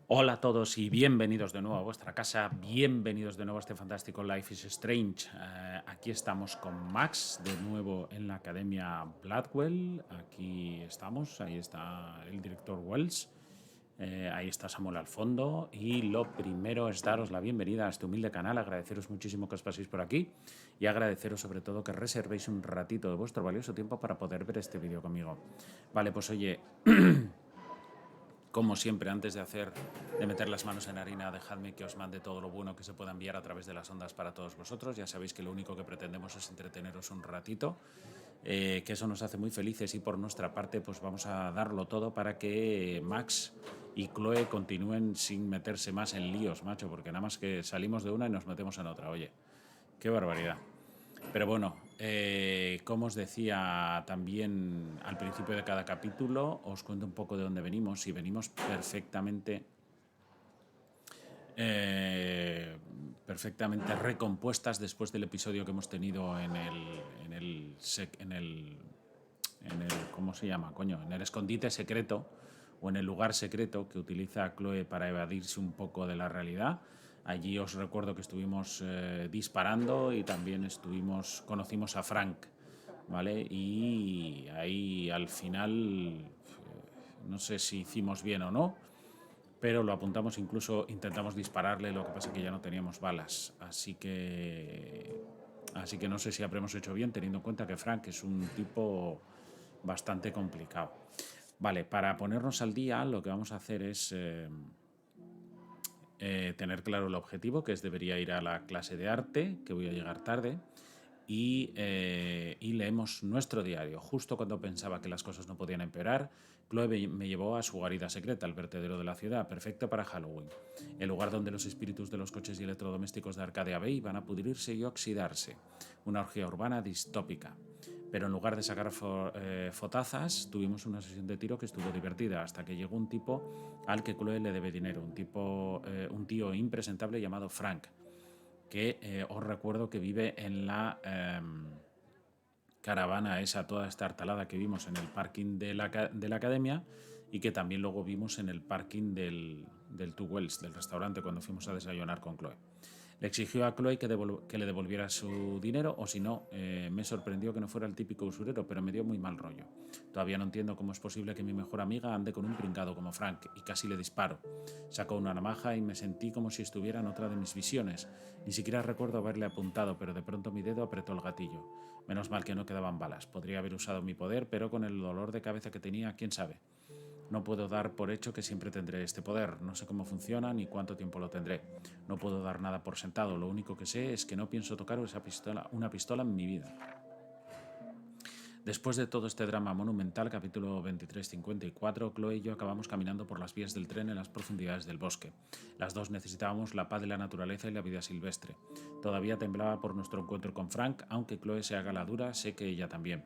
Hola a todos y bienvenidos de nuevo a vuestra casa, bienvenidos de nuevo a este fantástico Life is Strange. Aquí estamos con Max de nuevo en la Academia Bladwell, aquí estamos, ahí está el director Wells, ahí está Samuel al fondo y lo primero es daros la bienvenida a este humilde canal, agradeceros muchísimo que os paséis por aquí y agradeceros sobre todo que reservéis un ratito de vuestro valioso tiempo para poder ver este vídeo conmigo. Vale, pues oye... Como siempre, antes de meter las manos en harina, dejadme que os mande todo lo bueno que se pueda enviar a través de las ondas para todos vosotros. Ya sabéis que lo único que pretendemos es entreteneros un ratito, que eso nos hace muy felices y por nuestra parte pues vamos a darlo todo para que Max y Chloe continúen sin meterse más en líos, macho, porque nada más que salimos de una y nos metemos en otra. Oye, qué barbaridad. Pero bueno, como os decía también al principio de cada capítulo, os cuento un poco de dónde venimos y venimos perfectamente recompuestas después del episodio que hemos tenido ¿cómo se llama? Coño, en el escondite secreto o en el lugar secreto que utiliza Chloe para evadirse un poco de la realidad. Allí os recuerdo que estuvimos disparando y también conocimos a Frank, ¿vale? Y ahí al final, no sé si hicimos bien o no, pero lo apuntamos, incluso intentamos dispararle, lo que pasa es que ya no teníamos balas. Así que no sé si habremos hecho bien, teniendo en cuenta que Frank es un tipo bastante complicado. Vale, para ponernos al día, lo que vamos a hacer es tener claro el objetivo, que es debería ir a la clase de arte, que voy a llegar tarde, y leemos nuestro diario. Justo cuando pensaba que las cosas no podían empeorar, Chloe me llevó a su guarida secreta, el vertedero de la ciudad, perfecto para Halloween, el lugar donde los espíritus de los coches y electrodomésticos de Arcadia Bay van a pudrirse y oxidarse, una orgía urbana distópica. Pero en lugar de sacar fotazas, tuvimos una sesión de tiro que estuvo divertida, hasta que llegó un tipo al que Chloe le debe dinero, un tío impresentable llamado Frank, que os recuerdo que vive en la caravana esa toda estartalada que vimos en el parking de la academia y que también luego vimos en el parking del Two Wells, del restaurante, cuando fuimos a desayunar con Chloe. Le exigió a Chloe que le devolviera su dinero, o si no, me sorprendió que no fuera el típico usurero, pero me dio muy mal rollo. Todavía no entiendo cómo es posible que mi mejor amiga ande con un pringado como Frank, y casi le disparo. Sacó una navaja y me sentí como si estuviera en otra de mis visiones. Ni siquiera recuerdo haberle apuntado, pero de pronto mi dedo apretó el gatillo. Menos mal que no quedaban balas. Podría haber usado mi poder, pero con el dolor de cabeza que tenía, quién sabe. No puedo dar por hecho que siempre tendré este poder. No sé cómo funciona ni cuánto tiempo lo tendré. No puedo dar nada por sentado. Lo único que sé es que no pienso tocar una pistola en mi vida. Después de todo este drama monumental, capítulo 2354, Chloe y yo acabamos caminando por las vías del tren en las profundidades del bosque. Las dos necesitábamos la paz de la naturaleza y la vida silvestre. Todavía temblaba por nuestro encuentro con Frank, aunque Chloe se haga la dura, sé que ella también.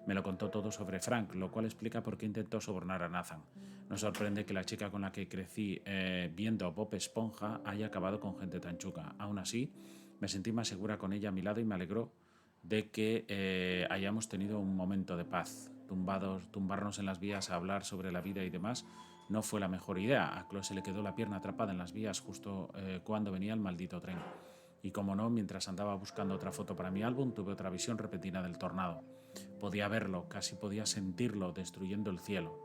Me lo contó todo sobre Frank, lo cual explica por qué intentó sobornar a Nathan. Nos sorprende que la chica con la que crecí viendo a Bob Esponja haya acabado con gente tan chuca. Aún así, me sentí más segura con ella a mi lado y me alegró de que hayamos tenido un momento de paz. Tumbarnos en las vías a hablar sobre la vida y demás no fue la mejor idea. A Chloe se le quedó la pierna atrapada en las vías justo cuando venía el maldito tren. Y como no, mientras andaba buscando otra foto para mi álbum, tuve otra visión repentina del tornado. Podía verlo, casi podía sentirlo destruyendo el cielo.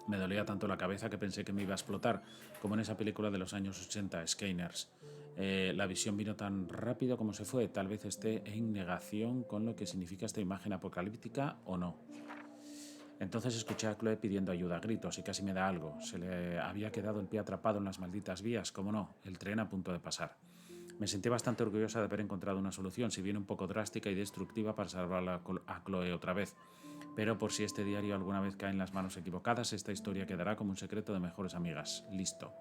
Me dolía tanto la cabeza que pensé que me iba a explotar, como en esa película de los años 80, Scanners. La visión vino tan rápido como se fue. Tal vez esté en negación con lo que significa esta imagen apocalíptica o no. Entonces escuché a Chloe pidiendo ayuda a gritos y casi me da algo. Se le había quedado el pie atrapado en las malditas vías, como no, el tren a punto de pasar. Me sentí bastante orgullosa de haber encontrado una solución, si bien un poco drástica y destructiva, para salvar a Chloe otra vez. Pero por si este diario alguna vez cae en las manos equivocadas, esta historia quedará como un secreto de mejores amigas. Listo.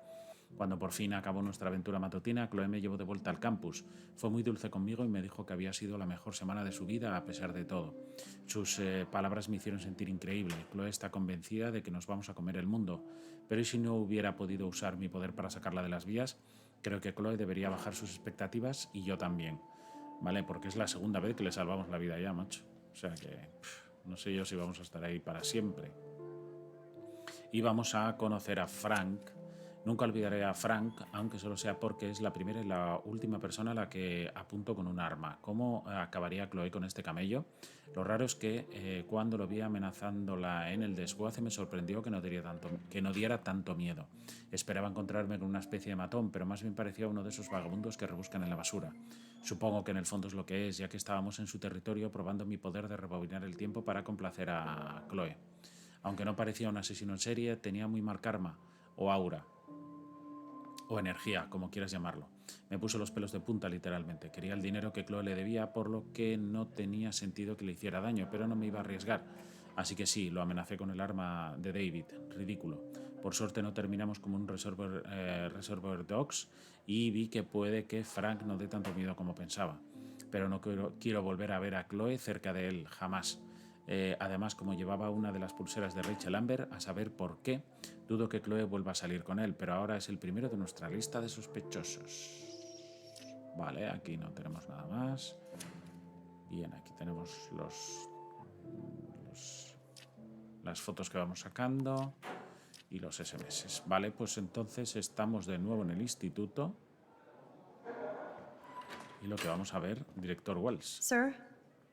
Cuando por fin acabó nuestra aventura matutina, Chloe me llevó de vuelta al campus. Fue muy dulce conmigo y me dijo que había sido la mejor semana de su vida a pesar de todo. Sus palabras me hicieron sentir increíble. Chloe está convencida de que nos vamos a comer el mundo. Pero ¿y si no hubiera podido usar mi poder para sacarla de las vías? Creo que Chloe debería bajar sus expectativas y yo también. ¿Vale? Porque es la segunda vez que le salvamos la vida ya, macho. O sea que no sé yo si vamos a estar ahí para siempre. Y vamos a conocer a Frank, Nunca olvidaré a Frank, aunque solo sea porque es la primera y la última persona a la que apunto con un arma. ¿Cómo acabaría Chloe con este camello? Lo raro es que cuando lo vi amenazándola en el desguace me sorprendió que no diera tanto miedo. Esperaba encontrarme con una especie de matón, pero más bien parecía uno de esos vagabundos que rebuscan en la basura. Supongo que en el fondo es lo que es, ya que estábamos en su territorio probando mi poder de rebobinar el tiempo para complacer a Chloe. Aunque no parecía un asesino en serie, tenía muy mal karma, o aura, o energía, como quieras llamarlo. Me puso los pelos de punta literalmente. Quería el dinero que Chloe le debía, por lo que no tenía sentido que le hiciera daño, pero no me iba a arriesgar. Así que sí, lo amenacé con el arma de David. Ridículo. Por suerte no terminamos como un Reservoir Dogs y vi que puede que Frank no dé tanto miedo como pensaba. Pero no quiero volver a ver a Chloe cerca de él, jamás. Además, como llevaba una de las pulseras de Rachel Amber, a saber por qué, dudo que Chloe vuelva a salir con él, pero ahora es el primero de nuestra lista de sospechosos. Vale, aquí no tenemos nada más. Bien, aquí tenemos las fotos que vamos sacando y los SMS. Vale, pues entonces estamos de nuevo en el instituto. Y lo que vamos a ver, director Wells. Sir?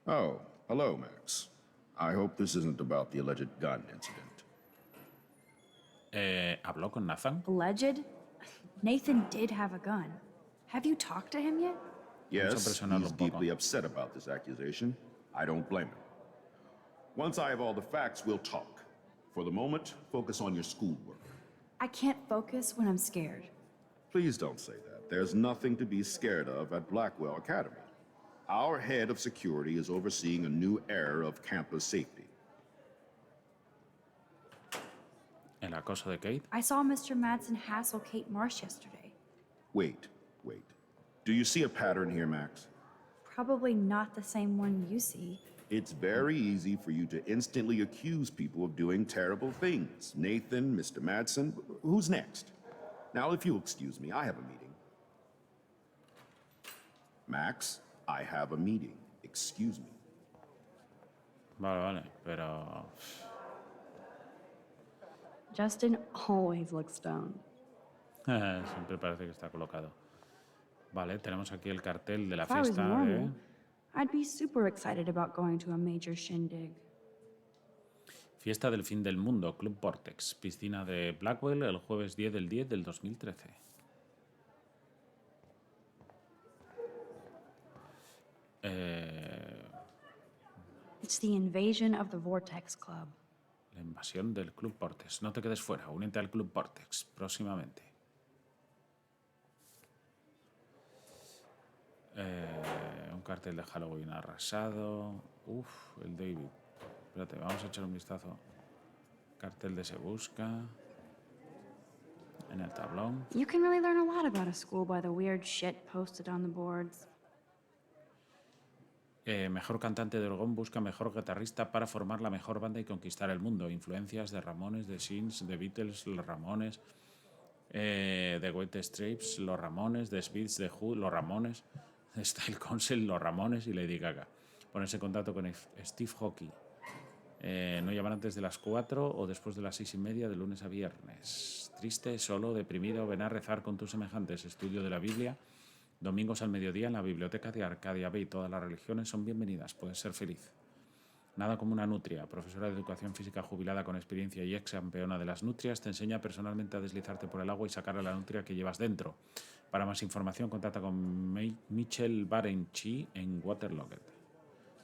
Oh, hello, Max. I hope this isn't about the alleged gun incident. ¿Habló con Nathan? Alleged? Nathan did have a gun. Have you talked to him yet? Yes, presionarlo he's un poco. deeply upset about this accusation. I don't blame him. Once I have all the facts, we'll talk. For the moment, focus on your schoolwork. I can't focus when I'm scared. Please don't say that. There's nothing to be scared of at Blackwell Academy. Our head of security is overseeing a new era of campus safety. El acoso de Kate. I saw Mr. Madsen hassle Kate Marsh yesterday. Wait. Do you see a pattern here, Max? Probably not the same one you see. It's very easy for you to instantly accuse people of doing terrible things. Nathan, Mr. Madsen, who's next? Now, if you'll excuse me, I have a meeting. Max, I have a meeting. Excuse me. Vale, pero... Justin always looks stoned. Siempre parece que está colocado. Vale, tenemos aquí el cartel de la If I was fiesta normal, I'd be super excited about going to a major shindig. Fiesta del fin del mundo, Club Vortex, piscina de Blackwell, el jueves 10 del 10 del 2013. It's the invasion of the Vortex Club. La invasión del Club Vortex. No te quedes fuera, únete al Club Vortex próximamente. Un cartel de Halloween arrasado. El David. Espérate, vamos a echar un vistazo. Cartel de Se Busca. En el tablón. You can really learn a lot about a school by the weird shit posted on the boards. Mejor cantante de orgón busca mejor guitarrista para formar la mejor banda y conquistar el mundo. Influencias de Ramones, de Sins, de Beatles, los Ramones, de White Stripes, los Ramones, de Smiths, de Who, los Ramones, de Style Council, los Ramones y Lady Gaga. Ponerse en contacto con Steve Hockey. No llamar antes de las 4 o después de las 6:30 de lunes a viernes. Triste, solo, deprimido, ven a rezar con tus semejantes. Estudio de la Biblia. Domingos al mediodía en la biblioteca de Arcadia Bay. Todas las religiones son bienvenidas. Puedes ser feliz. Nada como una nutria. Profesora de educación física jubilada con experiencia y ex campeona de las nutrias, te enseña personalmente a deslizarte por el agua y sacar a la nutria que llevas dentro. Para más información, contacta con Michelle Barenchi en Waterlogged.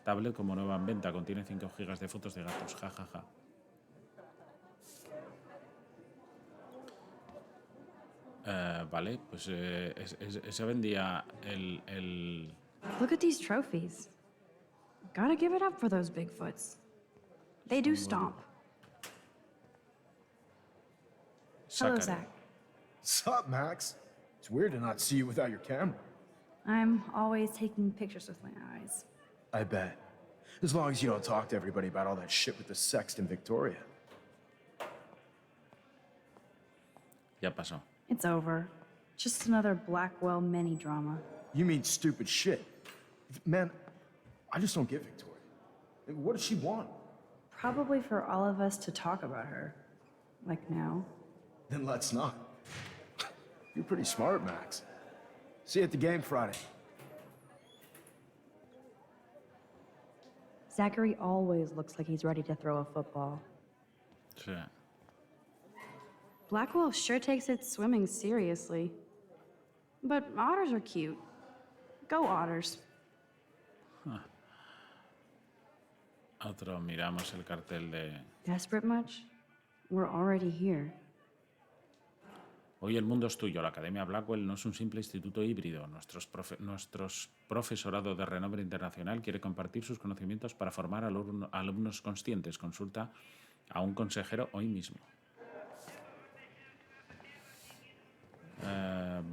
Tablet como nueva en venta. Contiene 5 gigas de fotos de gatos. Ja, ja, ja. Vale, pues ese vendía el... Look at these trophies. Gotta give it up for those Bigfoots. They do stomp. Hello, Sácale. Zach. Sup, Max? It's weird to not see you without your camera. I'm always taking pictures with my eyes. I bet. As long as you don't talk to everybody about all that shit with the sext in Victoria. Ya pasó. It's over. Just another Blackwell mini drama. You mean stupid shit. Man, I just don't get Victoria. What does she want? Probably for all of us to talk about her. Like now. Then let's not. You're pretty smart, Max. See you at the game Friday. Zachary always looks like he's ready to throw a football. Sí. Blackwell sure takes its swimming seriously. But otters are cute. Go otters. Otro, miramos el cartel de... Desperate much? We're already here. Hoy el mundo es tuyo. La Academia Blackwell no es un simple instituto híbrido. Nuestros profesorado de renombre internacional quiere compartir sus conocimientos para formar alumnos conscientes. Consulta a un consejero hoy mismo.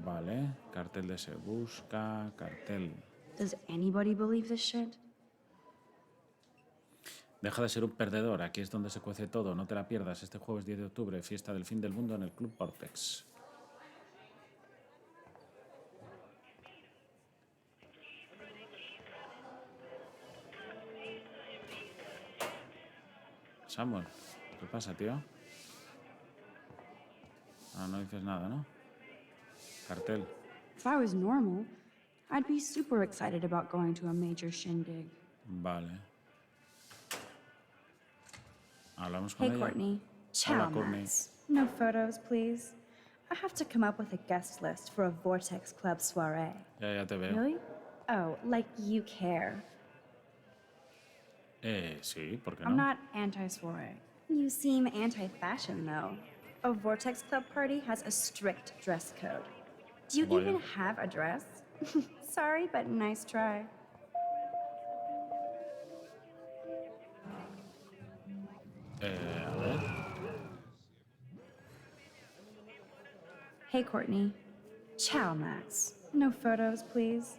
Vale. Cartel de se busca. Cartel. Does anybody believe this shit? Deja de ser un perdedor. Aquí es donde se cuece todo. No te la pierdas. Este jueves 10 de octubre, fiesta del fin del mundo en el Club Vortex. Samuel, ¿qué pasa, tío? Ah, no dices nada, ¿no? Cartel. If I was normal, I'd be super excited about going to a major shindig. Vale. Hablamos con Hey, ella. Courtney. Hola, Ciao, Courtney. Max. No photos, please. I have to come up with a guest list for a Vortex Club soiree. Ya te veo. Really? Oh, like you care. Sí, ¿por qué I'm no? not anti-soiree. You seem anti-fashion, though. A Vortex Club party has a strict dress code. Do you Vaya. even have a dress? Sorry, but nice try. A ver. Hey, Courtney. Ciao, Max. No photos, please.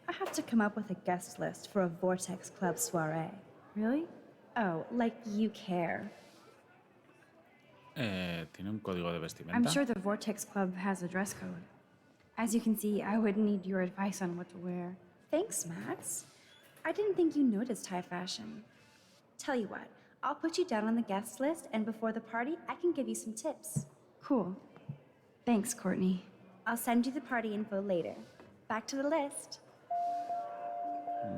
I have to come up with a guest list for a Vortex Club soiree. Really? Oh, like you care. ¿Tiene un código de vestimenta? I'm sure the Vortex Club has a dress code. As you can see, I would need your advice on what to wear. Thanks, Max. I didn't think you noticed high fashion. Tell you what, I'll put you down on the guest list, and before the party, I can give you some tips. Cool. Thanks, Courtney. I'll send you the party info later. Back to the list.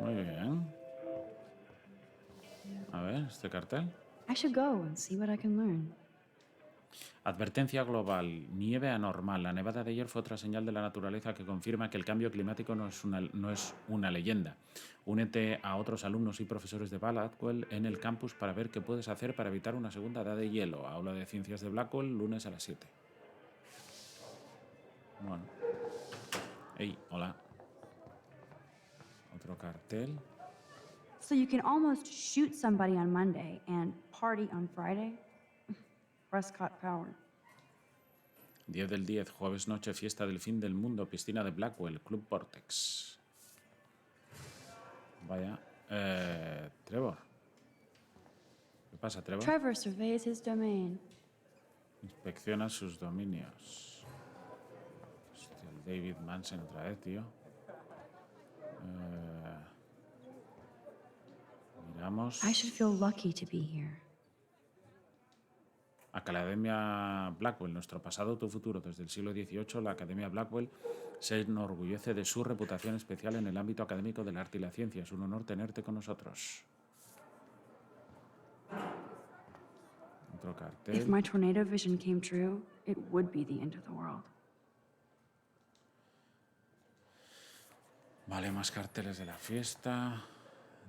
Muy bien. A ver, este cartel. I should go and see what I can learn. Advertencia global. Nieve anormal. La nevada de ayer fue otra señal de la naturaleza que confirma que el cambio climático no es una leyenda. Únete a otros alumnos y profesores de Blackwell en el campus para ver qué puedes hacer para evitar una segunda edad de hielo. Aula de Ciencias de Blackwell, lunes a las 7. Bueno. Hey, hola. Otro cartel. So you can almost shoot somebody on Monday and party on Friday? Prescott Power. 10 del 10, jueves noche, fiesta del fin del mundo, piscina de Blackwell, Club Vortex. Vaya. Trevor. ¿Qué pasa, Trevor? Trevor surveys his domain. Inspecciona sus dominios. Hostia, el David Manson otra vez, tío. Miramos. I should feel lucky to be here. Academia Blackwell, nuestro pasado, tu futuro. Desde el siglo XVIII, la Academia Blackwell se enorgullece de su reputación especial en el ámbito académico del arte y la ciencia. Es un honor tenerte con nosotros. Otro cartel. If my tornado vision came true, it would be the end of the world. Vale, más carteles de la fiesta.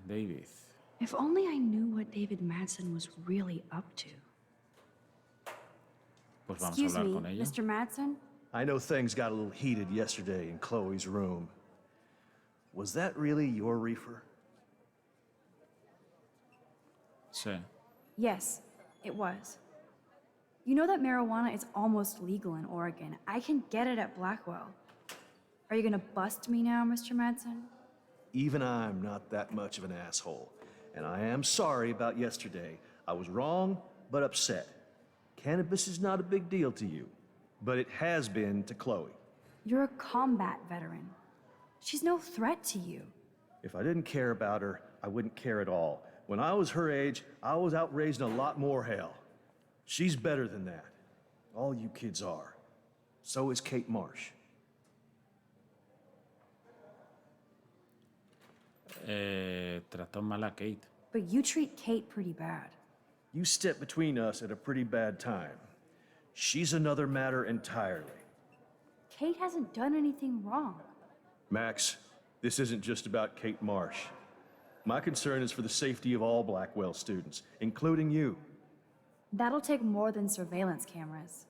David. If only I knew what David Madsen was really up to. Pues vamos a Excuse hablar me, con ella. Mr. Madsen? I know things got a little heated yesterday in Chloe's room. Was that really your reefer? Sí. Yes, it was. You know that marijuana is almost legal in Oregon. I can get it at Blackwell. Are you gonna bust me now, Mr. Madsen? Even I'm not that much of an asshole. And I am sorry about yesterday. I was wrong, but upset. Cannabis is not a big deal to you, but it has been to Chloe. You're a combat veteran. She's no threat to you. If I didn't care about her, I wouldn't care at all. When I was her age, I was out raising a lot more hell. She's better than that. All you kids are. So is Kate Marsh. Trató mal a Kate. But you treat Kate pretty bad. You step between us at a pretty bad time. She's another matter entirely. Kate hasn't done anything wrong. Max, this isn't just about Kate Marsh. My concern is for the safety of all Blackwell students, including you. That'll take more than surveillance cameras.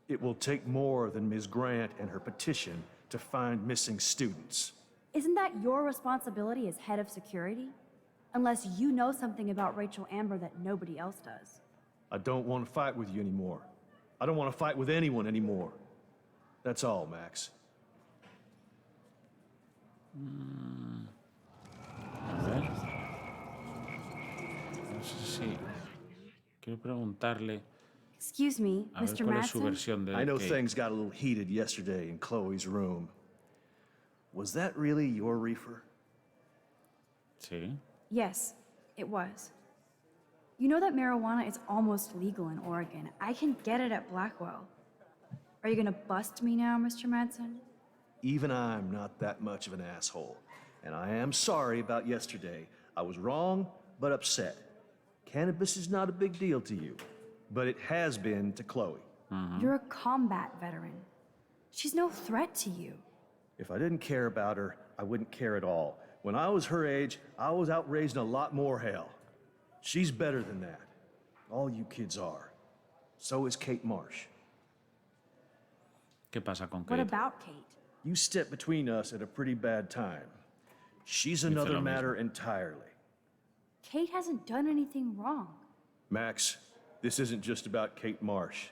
It will take more than Ms. Grant and her petition to find missing students. Isn't that your responsibility as head of security? Unless you know something about Rachel Amber that nobody else does. I don't want to fight with you anymore. I don't want to fight with anyone anymore. That's all, Max. A ver. No sé si... Quiero preguntarle Excuse me, a ver Mr. cuál es su Madsen? versión de I know Kate. things got a little heated yesterday in Chloe's room. Was that really your reefer? Sí. Yes, it was. You know that marijuana is almost legal in Oregon. I can get it at Blackwell. Are you gonna bust me now, Mr. Madsen? Even I'm not that much of an asshole. And I am sorry about yesterday. I was wrong, but upset. Cannabis is not a big deal to you, but it has been to Chloe. You're a combat veteran. She's no threat to you. If I didn't care about her, I wouldn't care at all. When I was her age, I was out raising a lot more hell. She's better than that. All you kids are. So is Kate Marsh. ¿Qué pasa con What Kate? about Kate? You step between us at a pretty bad time. She's lo another mismo. matter entirely. Kate hasn't done anything wrong. Max, this isn't just about Kate Marsh.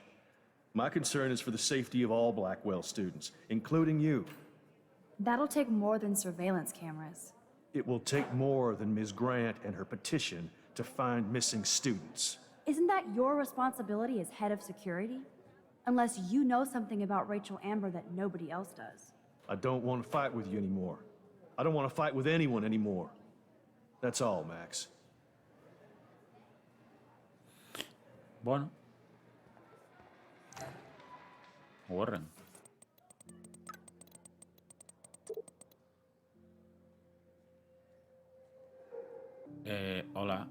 My concern is for the safety of all Blackwell students, including you. That'll take more than surveillance cameras. It will take more than Ms. Grant and her petition to find missing students. Isn't that your responsibility as head of security? Unless you know something about Rachel Amber that nobody else does. I don't want to fight with you anymore. I don't want to fight with anyone anymore. That's all, Max. Bueno. Warren. Hola.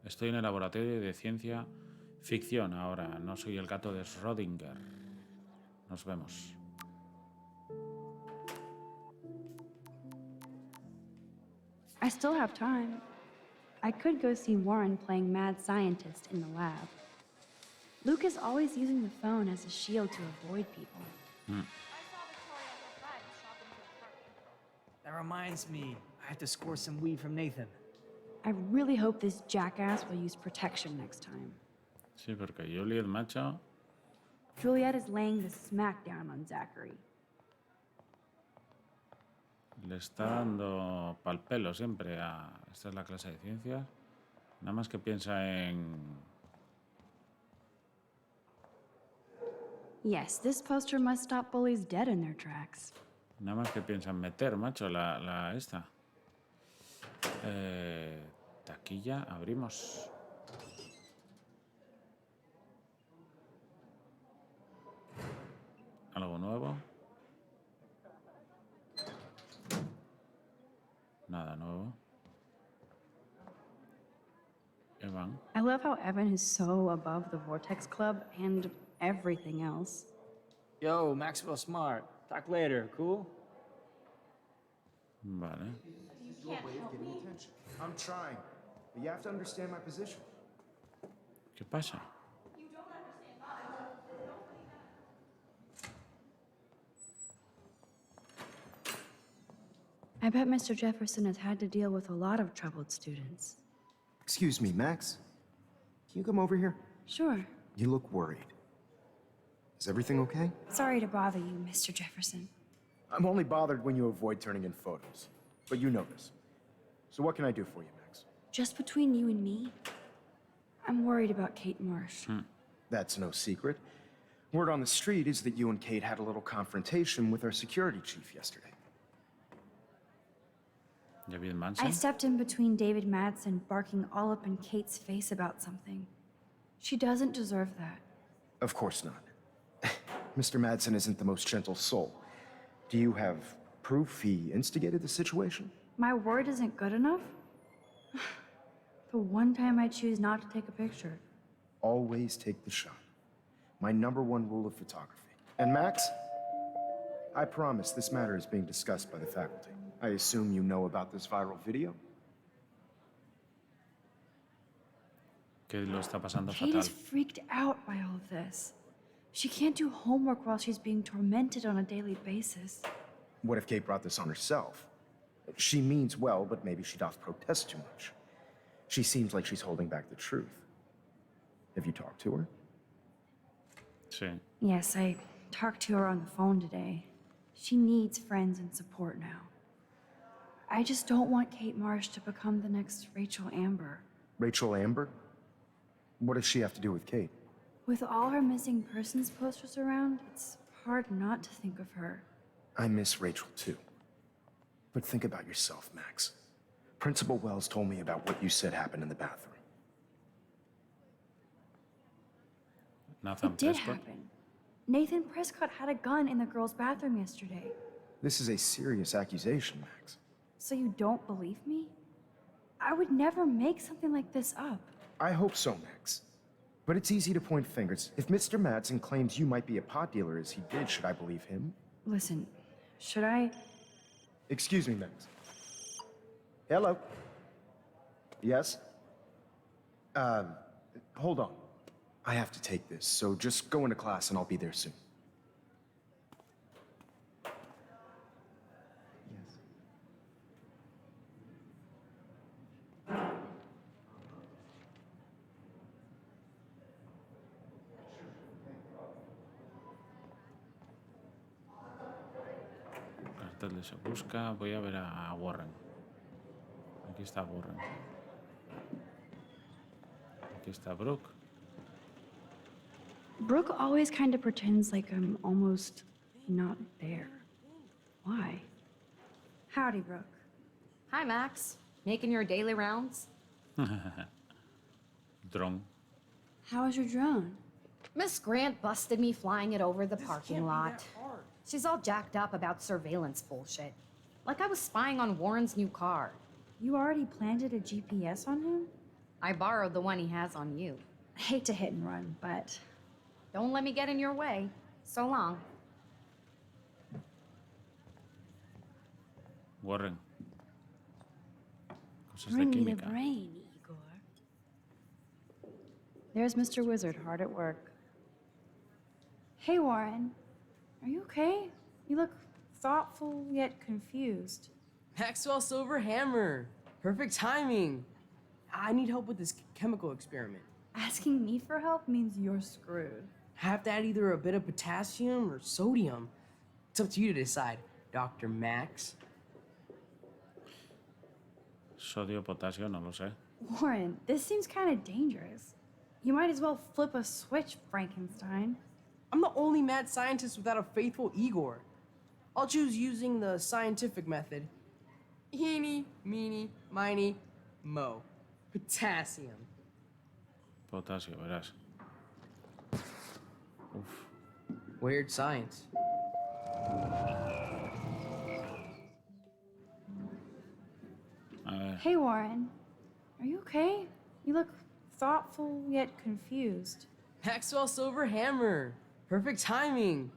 Estoy en el laboratorio de ciencia ficción ahora. No soy el gato de Schrödinger. Nos vemos. I still have time. I could go see Warren playing mad scientist in the lab. Luke is always using the phone as a shield to avoid people. That reminds me, I have to score some weed from Nathan. I really hope this jackass will use protection next time. Sí, porque Juliet, macho, Juliet is laying the smackdown on Zachary. le está dando pal pelo siempre a... Esta es la clase de ciencias. Nada más que piensa en... Yes, this poster must stop bullies dead in their tracks. Nada más que piensa en meter, macho, la esta. Taquilla, abrimos. ¿Algo nuevo? Nada nuevo. Evan. I love how Evan is so above the Vortex Club and everything else. Yo, Maxwell Smart. Talk later, cool? Vale. I'm trying, but you have to understand my position. ¿Qué pasa? I bet Mr. Jefferson has had to deal with a lot of troubled students. Excuse me, Max. Can you come over here? Sure. You look worried. Is everything okay? Sorry to bother you, Mr. Jefferson. I'm only bothered when you avoid turning in photos, but you notice. So what can I do for you, Max? Just between you and me, I'm worried about Kate Marsh. That's no secret. Word on the street is that you and Kate had a little confrontation with our security chief yesterday. David I Manson. stepped in between David Madsen barking all up in Kate's face about something. She doesn't deserve that. Of course not. Mr. Madsen isn't the most gentle soul. Do you have proof he instigated the situation? My word isn't good enough? The one time I choose not to take a picture. Always take the shot. My #1 rule of photography. And Max, I promise this matter is being discussed by the faculty. I assume you know about this viral video? Que lo está pasando Kate is fatal. freaked out by all of this. She can't do homework while she's being tormented on a daily basis. What if Kate brought this on herself? She means well, but maybe she doth protest too much. She seems like she's holding back the truth. Have you talked to her? Sí. Yes, I talked to her on the phone today. She needs friends and support now. I just don't want Kate Marsh to become the next Rachel Amber. Rachel Amber? What does she have to do with Kate? With all her missing persons posters around, it's hard not to think of her. I miss Rachel too. But think about yourself, Max. Principal Wells told me about what you said happened in the bathroom. Nathan It did Prescott. happen. Nathan Prescott had a gun in the girls' bathroom yesterday. This is a serious accusation, Max. So you don't believe me? I would never make something like this up. I hope so, Max. But it's easy to point fingers. If Mr. Madsen claims you might be a pot dealer as he did, should I believe him? Listen, should I? Excuse me, Max. Hello? Yes? Hold on. I have to take this, so just go into class and I'll be there soon. Yes. Cartel de se busca. Voy a ver a Warren. Aquí está Warren. Aquí está Brooke. Brooke always kind of pretends like I'm almost not there. Why? Howdy, Brooke. Hi, Max. Making your daily rounds? Drone. How was your drone? Miss Grant busted me flying it over the parking lot. She's all jacked up about surveillance bullshit. Like I was spying on Warren's new car. You already planted a GPS on him? I borrowed the one he has on you. I hate to hit and run, but Don't let me get in your way. So long. Warren. Cosas de bring me the química. brain, Igor. There's Mr. Wizard hard at work. Hey, Warren. Are you okay? You look thoughtful yet confused. Maxwell Silver Hammer. Perfect timing. I need help with this chemical experiment. Asking me for help means you're screwed. I have to add either a bit of potassium or sodium. It's up to you to decide, Dr. Max. Sodio, potasio, no lo sé. Warren, this seems kind of dangerous. You might as well flip a switch, Frankenstein. I'm the only mad scientist without a faithful Igor. I'll choose using the scientific method. Eeny, meeny, miny, mo. Potassium. Potasio, verás. Uf. Weird science. A ver. Hey, Warren. Are you okay? You look thoughtful yet confused. Maxwell Silver Hammer. Perfect timing.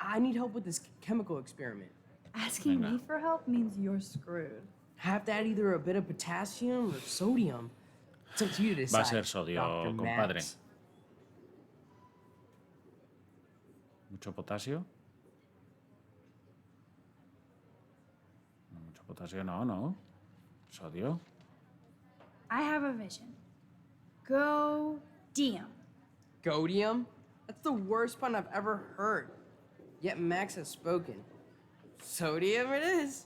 I need help with this chemical experiment. Asking Venga. me for help means you're screwed. I have to add either a bit of potassium or sodium. It's up to you to decide. Va a ser sodio, Dr. compadre. Max. Mucho potasio. No, mucho potasio, no, no. Sodio. I have a vision. Go DM. Godium? That's the worst pun I've ever heard. Yet Max has spoken. Sodium it is.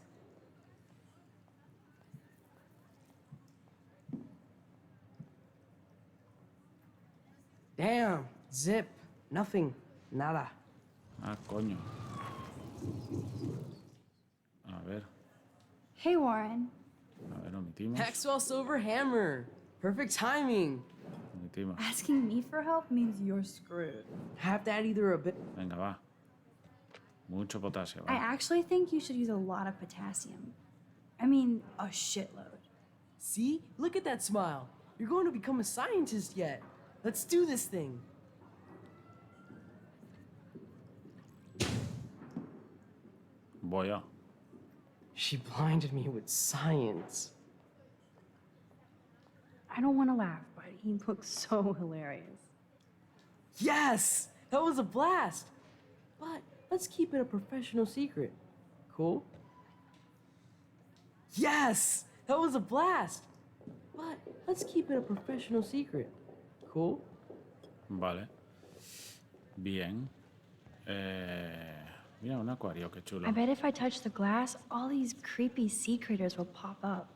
Damn. Zip. Nothing. Nada. Ah, coño. A ver, Hey, Warren. omitimos. Maxwell Silver Hammer. Perfect timing. sentimos. Asking me for help means you're screwed. Have to add either a bit. Venga, va. Mucho potasio, I va. actually think you should use a lot of potassium. I mean, a shitload. See? Look at that smile. You're going to become a scientist yet. Let's do this thing. Voy a. She blinded me with science. I don't want to laugh, but he looks so hilarious. Yes! That was a blast! But let's keep it a professional secret. Cool? Yes! That was a blast! But let's keep it a professional secret. Cool? Vale. Bien. Mira, un acuario, qué chulo. I bet if I touch the glass, all these creepy sea critters will pop up.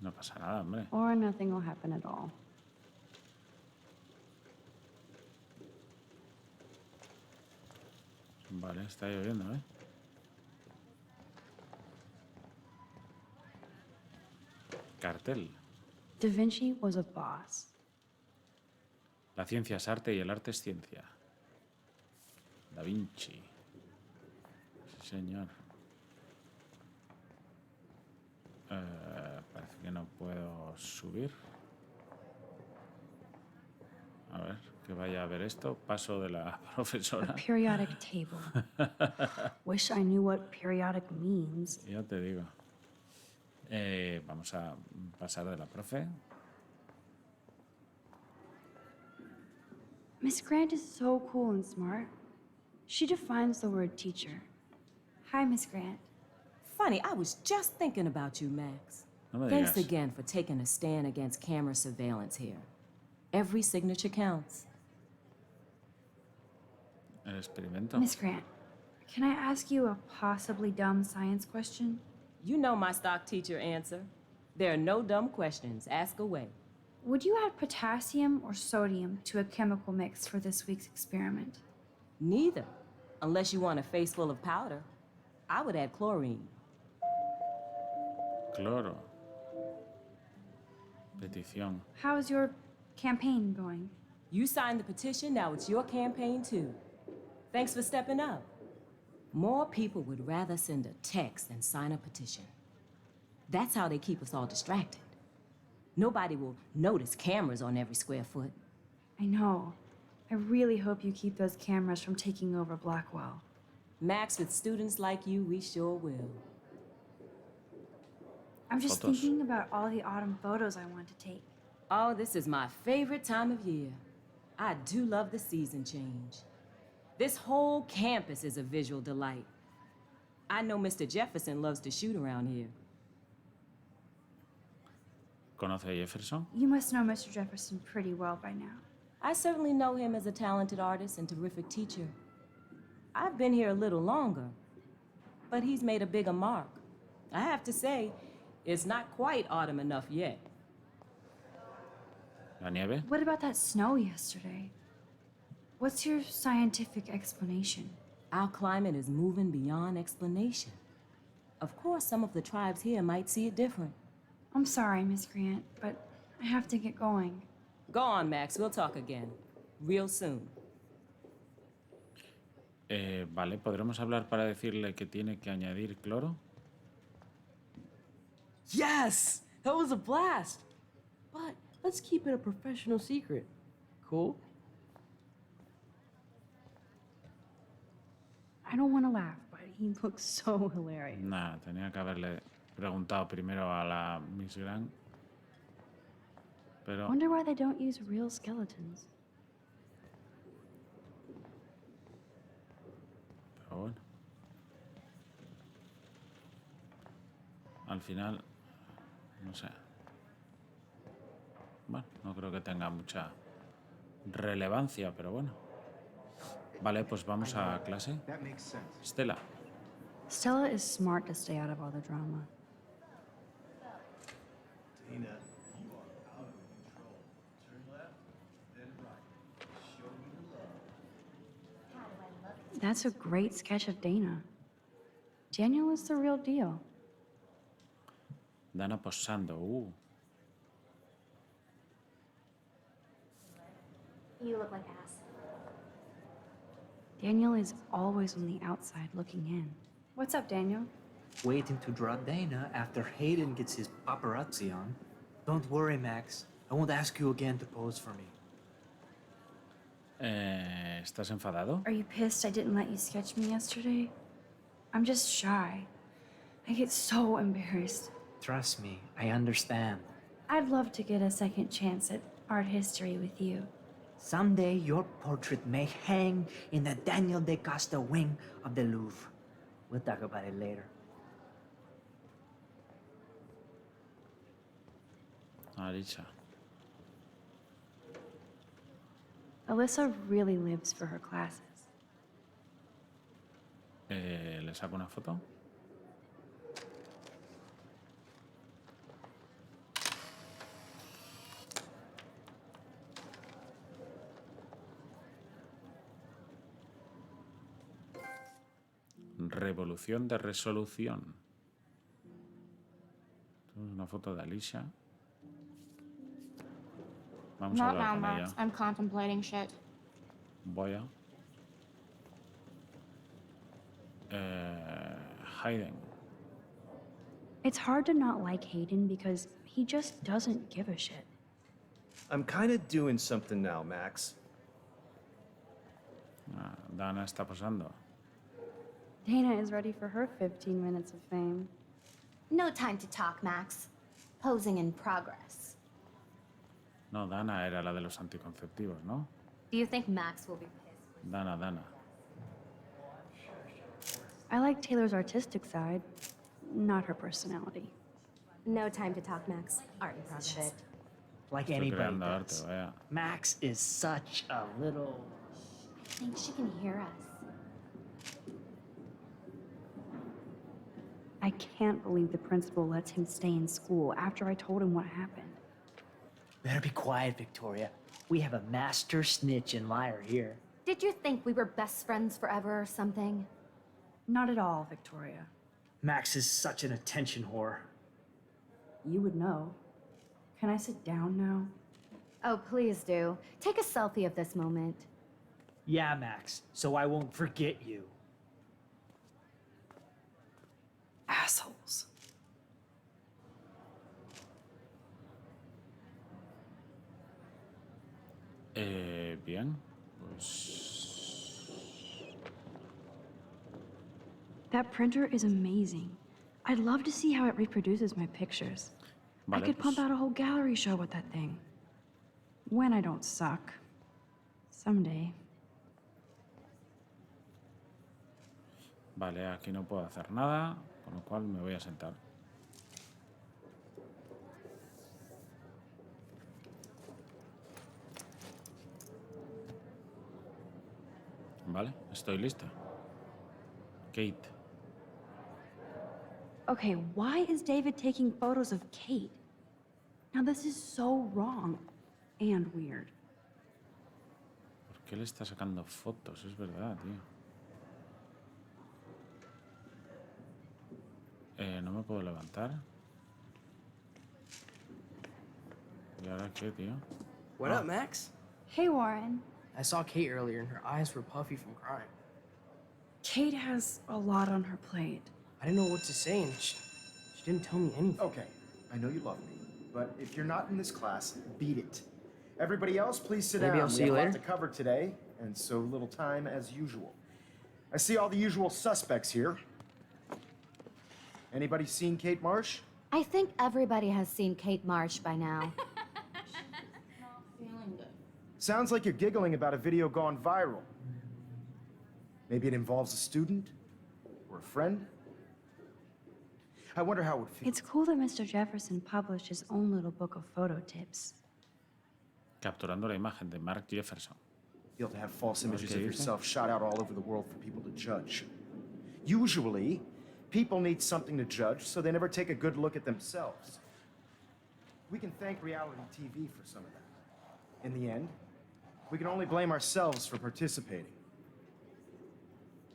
No pasa nada, hombre. Or nothing will happen at all. Vale, está lloviendo, ¿eh? Cartel. Da Vinci was a boss. La ciencia es arte y el arte es ciencia. Da Vinci. Sí, señor. Parece que no puedo subir. A ver, que vaya a ver esto. Paso de la A profesora. periodic table. Wish I knew what periodic means. Ya te digo. Vamos a pasar de la profe. Miss Grant is so cool and smart. She defines the word teacher. Hi, Miss Grant. Funny, I was just thinking about you, Max. No me Thanks digas. again for taking a stand against camera surveillance here. Every signature counts. El experimento. Miss Grant, can I ask you a possibly dumb science question? You know my stock teacher answer. There are no dumb questions. Ask away. Would you add potassium or sodium to a chemical mix for this week's experiment? Neither. Unless you want a face full of powder. I would add chlorine. Cloro. Petición. How's your campaign going? You signed the petition, now it's your campaign too. Thanks for stepping up. More people would rather send a text than sign a petition. That's how they keep us all distracted. Nobody will notice cameras on every square foot. I know. I really hope you keep those cameras from taking over Blackwell. Max, with students like you, we sure will. I'm just Photos. thinking about all the autumn photos I want to take. Oh, this is my favorite time of year. I do love the season change. This whole campus is a visual delight. I know Mr. Jefferson loves to shoot around here. ¿Conoce a Jefferson? You must know Mr. Jefferson pretty well by now. I certainly know him as a talented artist and terrific teacher. I've been here a little longer, but he's made a bigger mark. I have to say, it's not quite autumn enough yet. ¿La nieve? What about that snow yesterday? What's your scientific explanation? Our climate is moving beyond explanation. Of course, some of the tribes here might see it different. I'm sorry, Miss Grant, but I have to get going. Go on, Max. We'll talk again. Real soon. Vale, ¿podremos hablar para decirle que tiene que añadir cloro? Yes! That was a blast! But let's keep it a professional secret. Cool? I don't want to laugh, but he looks so hilarious. Nada, tenía que haberle preguntado primero a la Miss Grant. Pero Wonder why they don't use real skeletons. bueno. Al final, no sé. Bueno, no creo que tenga mucha relevancia, pero bueno. Vale, pues vamos a clase. That makes sense. Estela. Stella is smart to stay out of all the drama. Dana, you are out of control. Turn left, then right. Show me the love. That's a great sketch of Dana. Daniel is the real deal. Dana posando. You look like ass. Daniel is always on the outside looking in. What's up, Daniel? Waiting to draw Dana after Hayden gets his paparazzi on. Don't worry, Max. I won't ask you again to pose for me. ¿Estás enfadado? Are you pissed I didn't let you sketch me yesterday? I'm just shy. I get so embarrassed. Trust me, I understand. I'd love to get a second chance at art history with you. Someday your portrait may hang in the Daniel de Costa wing of the Louvre. We'll talk about it later. Arisha. Alyssa really lives for her classes. ¿Le saco una foto? Revolución de resolución. Una foto de Alicia. Vamos a hablar con ella. I'm contemplating shit. Voy a... Hayden. It's hard to not like Hayden because he just doesn't give a shit. I'm kind of doing something now, Max. Dana está posando. Dana is ready for her 15 minutes of fame. No time to talk, Max. Posing in progress. No, Dana era la de los anticonceptivos, ¿no? Do you think Max will be pissed? Dana. I like Taylor's artistic side, not her personality. No time to talk, Max. Art in progress. Like Estoy anybody creando arte, does. vaya. Max is such a little... I think she can hear us. I can't believe the principal lets him stay in school after I told him what happened. Better be quiet, Victoria. We have a master snitch and liar here. Did you think we were best friends forever or something? Not at all, Victoria. Max is such an attention whore. You would know. Can I sit down now? Oh, please do. Take a selfie of this moment. Yeah, Max, so I won't forget you. Assholes. Bien, pues... That printer is amazing. I'd love to see how it reproduces my pictures. I Vale, could pump pues... out a whole gallery show with that thing. When I don't suck. Someday. Vale, aquí no puedo hacer nada, con lo cual me voy a sentar. Vale, estoy lista. Kate. Okay, why is David taking photos of Kate? Now this is so wrong and weird. ¿Por qué le está sacando fotos? Es verdad, tío. No me puedo levantar. ¿Y ahora qué, tío? What up, Max? Hey, Warren. I saw Kate earlier and her eyes were puffy from crying. Kate has a lot on her plate. I didn't know what to say and she didn't tell me anything. Okay, I know you love me, but if you're not in this class, beat it. Everybody else, please sit Maybe down. I'll see we you have a later. lot to cover today, and so little time as usual. I see all the usual suspects here. Anybody seen Kate Marsh? I think everybody has seen Kate Marsh by now. Sounds like you're giggling about a video gone viral. Maybe it involves a student or a friend. I wonder how it would feel. It's cool that Mr. Jefferson published his own little book of photo tips. Capturando la imagen de Mark Jefferson. Feel to have false What images did of you say? yourself shot out all over the world for people to judge. Usually, people need something to judge, so they never take a good look at themselves. We can thank reality TV for some of that. In the end, we can only blame ourselves for participating.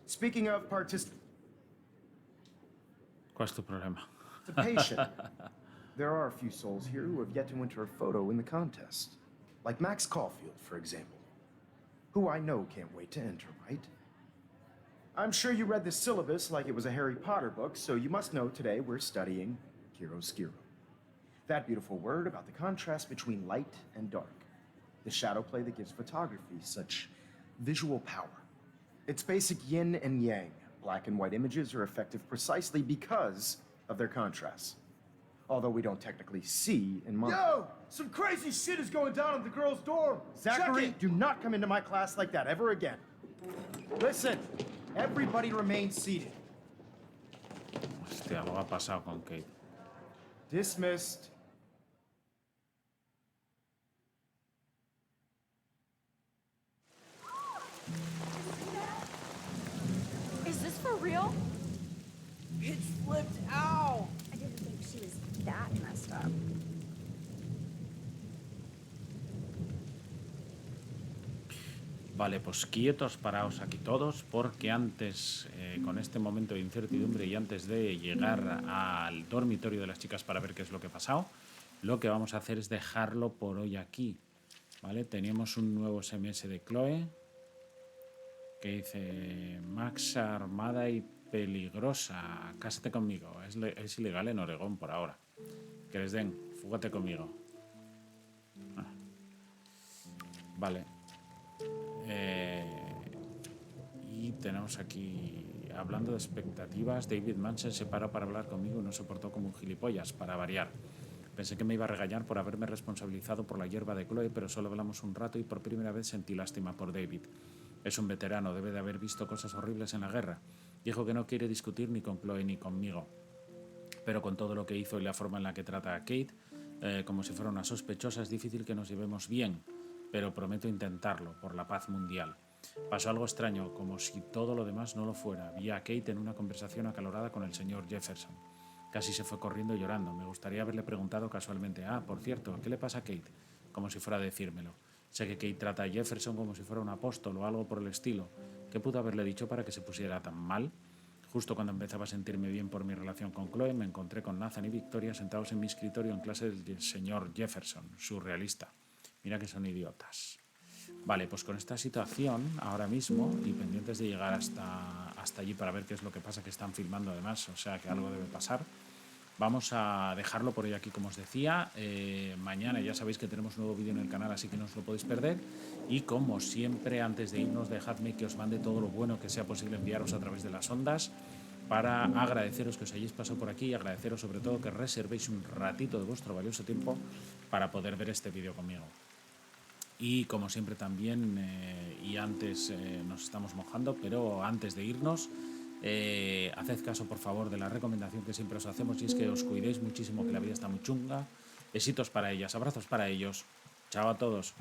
Speaking of ¿Cuál es tu problema? It's a patient. There are a few souls here who have yet to enter a photo in the contest. Like Max Caulfield, for example. Who I know can't wait to enter, right? I'm sure you read the syllabus like it was a Harry Potter book, so you must know today we're studying chiaroscuro. That beautiful word about the contrast between light and dark. The shadow play that gives photography such visual power. It's basic yin and yang. Black and white images are effective precisely because of their contrast. Although we don't technically see in months. Yo! Some crazy shit is going down in the girls' dorm! Zachary, Check it! do not come into my class like that ever again. Listen, everybody remain seated. Hostia, algo ha pasado con Kate. Dismissed. Is this for real? It's flipped out. I didn't think she was that messed up. Vale, pues quietos, paraos aquí todos, porque antes, con este momento de incertidumbre y antes de llegar al dormitorio de las chicas para ver qué es lo que ha pasado, lo que vamos a hacer es dejarlo por hoy aquí. ¿Vale? Teníamos un nuevo SMS de Chloe que dice: Max armada y peligrosa, cásate conmigo. Es ilegal en Oregón por ahora. Que les den, fúgate conmigo. Ah. Vale. Y tenemos aquí, hablando de expectativas, David Manson se paró para hablar conmigo y no se portó como un gilipollas, para variar. Pensé que me iba a regañar por haberme responsabilizado por la hierba de Chloe, pero solo hablamos un rato y por primera vez sentí lástima por David. Es un veterano, debe de haber visto cosas horribles en la guerra. Dijo que no quiere discutir ni con Chloe ni conmigo. Pero con todo lo que hizo y la forma en la que trata a Kate, como si fuera una sospechosa, es difícil que nos llevemos bien. Pero prometo intentarlo, por la paz mundial. Pasó algo extraño, como si todo lo demás no lo fuera. Vi a Kate en una conversación acalorada con el señor Jefferson. Casi se fue corriendo llorando. Me gustaría haberle preguntado casualmente: por cierto, ¿qué le pasa a Kate? Como si fuera a decírmelo. Sé que Kate trata a Jefferson como si fuera un apóstol o algo por el estilo. ¿Qué pudo haberle dicho para que se pusiera tan mal? Justo cuando empezaba a sentirme bien por mi relación con Chloe, me encontré con Nathan y Victoria sentados en mi escritorio en clase del señor Jefferson, surrealista. Mira que son idiotas. Vale, pues con esta situación ahora mismo, y pendientes de llegar hasta allí para ver qué es lo que pasa, que están filmando además, o sea que algo debe pasar, vamos a dejarlo por hoy aquí, como os decía. Mañana ya sabéis que tenemos un nuevo vídeo en el canal, así que no os lo podéis perder. Y como siempre, antes de irnos, dejadme que os mande todo lo bueno que sea posible enviaros a través de las ondas, para agradeceros que os hayáis pasado por aquí y agradeceros sobre todo que reservéis un ratito de vuestro valioso tiempo para poder ver este vídeo conmigo. Y como siempre también, y antes nos estamos mojando, pero antes de irnos, haced caso por favor de la recomendación que siempre os hacemos, y es que os cuidéis muchísimo, que la vida está muy chunga. Besitos para ellas, abrazos para ellos. Chao a todos.